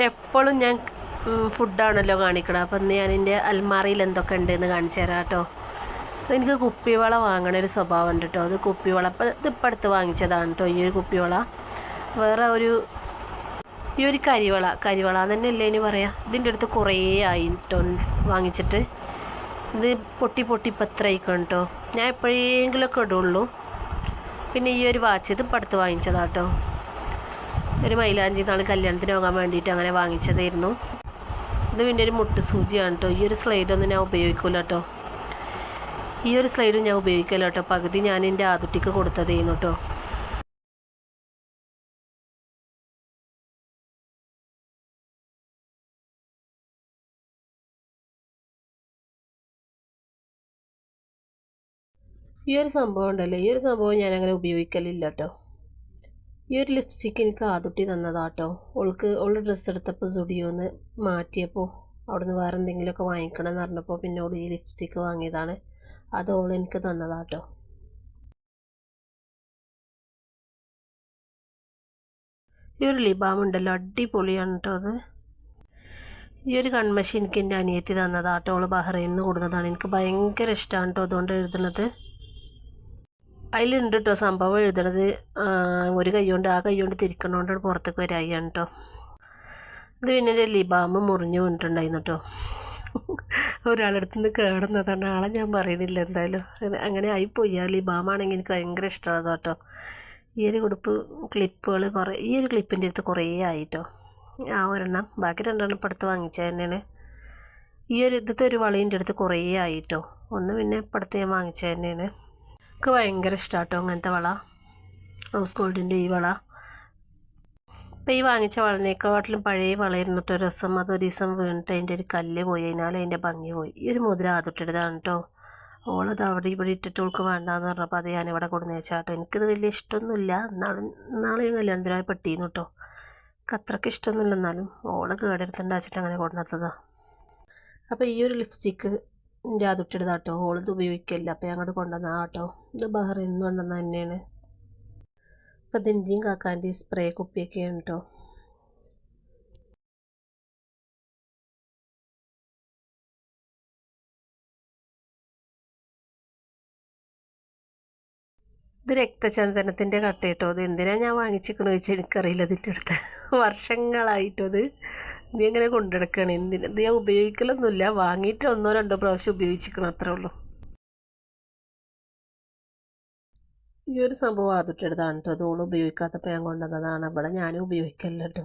എപ്പോഴും ഞാൻ ഫുഡാണല്ലോ കാണിക്കണം. അപ്പം ഇന്ന് ഞാൻ എൻ്റെ അൽമാറിയിൽ എന്തൊക്കെ ഉണ്ടെന്ന് കാണിച്ചു തരാം കേട്ടോ. എനിക്ക് കുപ്പിവള വാങ്ങണൊരു സ്വഭാവം ഉണ്ട് കേട്ടോ. അത് കുപ്പിവള ഇതിപ്പോൾ അടുത്ത് വാങ്ങിച്ചതാണ് കേട്ടോ ഈ ഒരു കുപ്പിവള. വേറെ ഈ ഒരു കരിവള തന്നെയല്ലേ ഇനി പറയാം. ഇതിൻ്റെ അടുത്ത് കുറേ ആയി കേട്ടോ വാങ്ങിച്ചിട്ട്. ഇത് പൊട്ടി ഇപ്പം എത്ര ആയിക്കണം കേട്ടോ. ഞാൻ എപ്പോഴെങ്കിലുമൊക്കെ ഇടുള്ളൂ. പിന്നെ ഈ ഒരു വാച്ച് ഇത് ഇപ്പം അടുത്ത് വാങ്ങിച്ചതാണ് കേട്ടോ. ഒരു മൈലാഞ്ചി നാൾ കല്യാണത്തിന് പോകാൻ വേണ്ടിയിട്ട് അങ്ങനെ വാങ്ങിച്ചതായിരുന്നു. ഇത് പിന്നെ ഒരു മുട്ട് സൂചിയാണ് കേട്ടോ. ഈ ഒരു സ്ലൈഡൊന്നും ഞാൻ ഉപയോഗിക്കില്ല കേട്ടോ. ഈ ഒരു സ്ലൈഡും ഞാൻ ഉപയോഗിക്കില്ല കേട്ടോ. പകുതി ഞാൻ എൻ്റെ ആതുട്ടിക്ക് കൊടുത്തതായിരുന്നു കേട്ടോ. ഈ ഒരു സംഭവം ഉണ്ടല്ലോ, ഈ ഒരു സംഭവം ഞാനങ്ങനെ ഉപയോഗിക്കലില്ല കേട്ടോ. ഈ ഒരു ലിപ്സ്റ്റിക്ക് എനിക്ക് ആതുട്ടി തന്നതാട്ടോ. ഓള് ഡ്രസ്സ് എടുത്തപ്പോൾ സ്റ്റുഡിയോന്ന് മാറ്റിയപ്പോൾ അവിടുന്ന് വേറെ എന്തെങ്കിലുമൊക്കെ വാങ്ങിക്കണം എന്ന് പറഞ്ഞപ്പോൾ പിന്നെ ഓൾ ഈ ലിപ്സ്റ്റിക്ക് വാങ്ങിയതാണ്. അത് ഓൾ എനിക്ക് തന്നതാട്ടോ. ഈ ഒരു ലിബാം ഉണ്ടല്ലോ, അടിപൊളിയാണ് കേട്ടോ അത്. ഈ ഒരു കൺമഷി എനിക്ക് എൻ്റെ അനിയത്തി തന്നതാട്ടോ. ഓൾ ബഹ്റൈനിൽ നിന്ന് കൊടുത്തതാണ്. എനിക്ക് ഭയങ്കര ഇഷ്ടമാണ് കേട്ടോ അതുകൊണ്ട് എഴുതുന്നത്. അതിലുണ്ട് കേട്ടോ സംഭവം എഴുതണത്. ഒരു കൈ കൊണ്ട് ആ കൈ കൊണ്ട് തിരിക്കണോണ്ട് പുറത്തേക്ക് വരായിയാണ് കേട്ടോ. ഇത് പിന്നെ എൻ്റെ ലിബാമ് മുറിഞ്ഞു വീണിട്ടുണ്ടായിരുന്നു കേട്ടോ. ഒരാളടുത്ത് നിന്ന് കേടുന്നതാണ്. ആളെ ഞാൻ പറയുന്നില്ല എന്തായാലും. അങ്ങനെ ആയിപ്പോയി. ആ ലിബാമാണെങ്കിൽ എനിക്ക് ഭയങ്കര ഇഷ്ടമാണ് കേട്ടോ. ഈ ഒരു ക്ലിപ്പുകൾ ഈ ഒരു ക്ലിപ്പിൻ്റെ അടുത്ത് കുറേ ആയിട്ടോ. ആ ഒരെണ്ണം, ബാക്കി രണ്ടെണ്ണം ഇപ്പം അടുത്ത് വാങ്ങിച്ചത് തന്നെയാണ്. ഈ ഒരു ഇന്നത്തെ ഒരു വളീൻ്റെ അടുത്ത് കുറേ ആയിട്ടോ. ഒന്ന് പിന്നെ ഇപ്പം അടുത്ത് ഞാൻ വാങ്ങിച്ചത് തന്നെയാണ്. എനിക്ക് ഭയങ്കര ഇഷ്ടമാട്ടോ അങ്ങനത്തെ വള, റോസ് ഗോൾഡിൻ്റെ ഈ വള. ഇപ്പം ഈ വാങ്ങിച്ച വളനേക്കാട്ടിലും പഴയ വളയിരുന്നു കേട്ടോ രസം. അതൊരു ദിവസം വീണിട്ട് അതിൻ്റെ ഒരു കല്ല് പോയി, അതിനാൽ അതിൻ്റെ ഭംഗി പോയി. ഈ ഒരു മുദ്ര ആദ്യമിട്ടതാണ് കേട്ടോ. ഓളത് അവിടെ ഇവിടെ ഇട്ടിട്ട് ഓൾക്ക് വേണ്ടാന്ന് പറഞ്ഞപ്പോൾ അത് ഞാനിവിടെ കൊടുന്ന് വെച്ചാട്ടോ. എനിക്കിത് വലിയ ഇഷ്ടമൊന്നുമില്ല. നാളെ ഞാൻ കല്യാണത്തിനായി പെട്ടിരുന്നു കേട്ടോ. എനിക്ക് അത്രയ്ക്ക് ഇഷ്ടമൊന്നുമില്ല, എന്നാലും ഓള് കേടെടുത്തുണ്ട് വെച്ചിട്ട് അങ്ങനെ കൊടുന്നതാണ്. അപ്പോൾ ഈ ഒരു ലിപ്സ്റ്റിക്ക് ജാതുട്ടിടതാട്ടോ. ഓളിത് ഉപയോഗിക്കില്ല, അപ്പോൾ ഞങ്ങോട്ട് കൊണ്ടുവന്നതാണ് കേട്ടോ. ഇത് ബഹ്റൈനിൽ നിന്ന് കൊണ്ടുവന്നത് തന്നെയാണ്. അപ്പോൾ ഇത് എൻ്റെയും കാക്കാൻ്റെയും സ്പ്രേ കുപ്പിയൊക്കെയാണ് കേട്ടോ. ഇത് രക്തചന്ദനത്തിൻ്റെ കട്ട കേട്ടോ. ഇത് എന്തിനാണ് ഞാൻ വാങ്ങിച്ചിരിക്കണമെന്ന് ചോദിച്ചാൽ എനിക്കറിയില്ല. ഇതിൻ്റെ അടുത്ത് വർഷങ്ങളായിട്ടോ ഇത് എങ്ങനെ കൊണ്ടുനടക്കുകയാണ്. ഇത് ഞാൻ ഉപയോഗിക്കലൊന്നുമില്ല. വാങ്ങിയിട്ട് 1-2 പ്രാവശ്യം ഉപയോഗിച്ചിരിക്കണം, അത്രേ ഉള്ളൂ. ഈ ഒരു സംഭവം ആദ്യമായിട്ടെടുത്താണ് കേട്ടോ. അത് ഓൾ ഉപയോഗിക്കാത്തപ്പോൾ ഞാൻ കൊണ്ടുവന്നതാണ്. ഇവിടെ ഞാനും ഉപയോഗിക്കല്ലോ കേട്ടോ.